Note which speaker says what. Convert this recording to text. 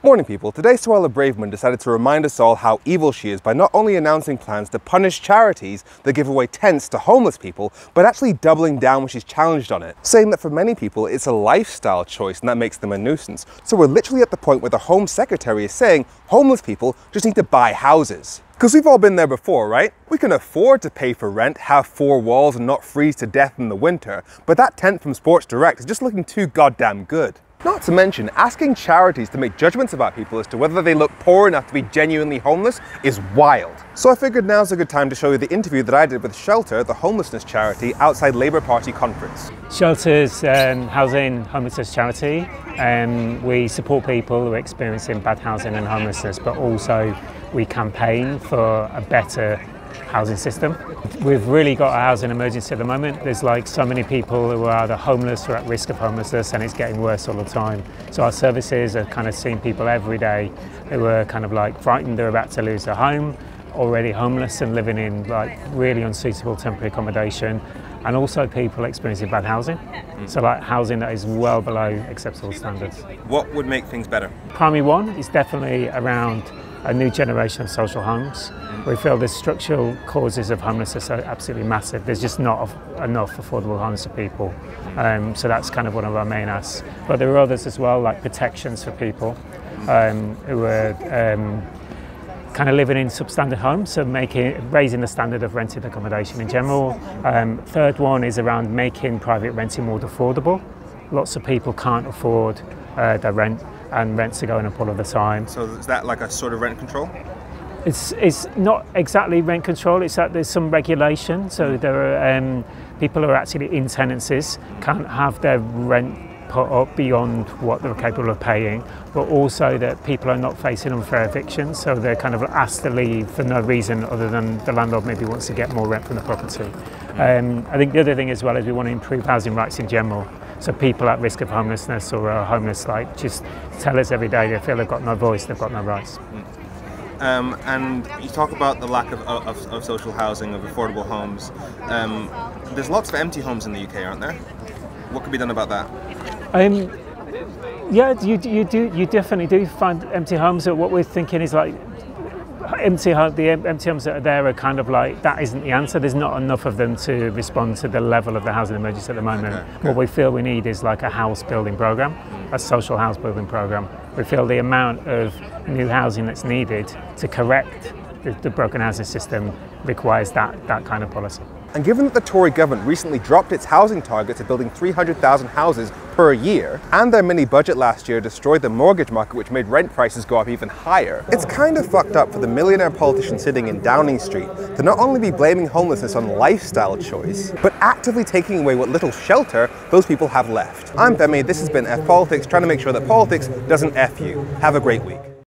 Speaker 1: Morning people, today Suella Braverman decided to remind us all how evil she is by not only announcing plans to punish charities that give away tents to homeless people, but actually doubling down when she's challenged on it, saying that for many people it's a lifestyle choice and that makes them a nuisance. So we're literally at the point where the Home Secretary is saying homeless people just need to buy houses. Because we've all been there before, right? We can afford to pay for rent, have four walls and not freeze to death in the winter, but that tent from Sports Direct is just looking too goddamn good. Not to mention, asking charities to make judgments about people as to whether they look poor enough to be genuinely homeless is wild. So I figured now's a good time to show you the interview that I did with Shelter, the homelessness charity, outside Labour Party conference.
Speaker 2: Shelter's housing homelessness charity. We support people who are experiencing bad housing and homelessness, but also we campaign for a better housing system. We've really got a housing emergency at the moment. There's like so many people who are either homeless or at risk of homelessness, and it's getting worse all the time. So our services are kind of seeing people every day who are kind of like frightened they're about to lose their home, already homeless and living in like really unsuitable temporary accommodation, and also people experiencing bad housing. So like housing that is well below acceptable standards.
Speaker 1: What would make things better?
Speaker 2: Primary one is definitely around a new generation of social homes. We feel the structural causes of homelessness are absolutely massive. There's just not enough affordable homes for people. So that's kind of one of our main asks. But there are others as well, like protections for people who are kind of living in substandard homes, so raising the standard of rented accommodation in general. Third one is around making private renting more affordable. Lots of people can't afford their rent, and rents are going up all of the time.
Speaker 1: So is that like a sort of rent control?
Speaker 2: It's not exactly rent control, it's that there's some regulation. So there are people who are actually in tenancies can't have their rent put up beyond what they're capable of paying, but also that people are not facing unfair evictions, so they're kind of asked to leave for no reason other than the landlord maybe wants to get more rent from the property. I think the other thing as well is we want to improve housing rights in general. So people at risk of homelessness or are homeless, like, just tell us every day they feel they've got no voice, they've got no rights.
Speaker 1: And you talk about the lack of social housing, of affordable homes. There's lots of empty homes in the UK, aren't there? What could be done about that?
Speaker 2: Yeah, you definitely do find empty homes. What we're thinking is like the empty homes that are there are kind of like, that isn't the answer. There's not enough of them to respond to the level of the housing emergency at the moment. Okay. What we feel we need is like a house building program, a social house building program. We feel the amount of new housing that's needed to correct the broken housing system requires that kind of policy.
Speaker 1: And given that the Tory government recently dropped its housing target to building 300,000 houses per year, and their mini budget last year destroyed the mortgage market, which made rent prices go up even higher, it's kind of fucked up for the millionaire politician sitting in Downing Street to not only be blaming homelessness on lifestyle choice, but actively taking away what little shelter those people have left. I'm Femi, this has been F Politics, trying to make sure that politics doesn't F you. Have a great week.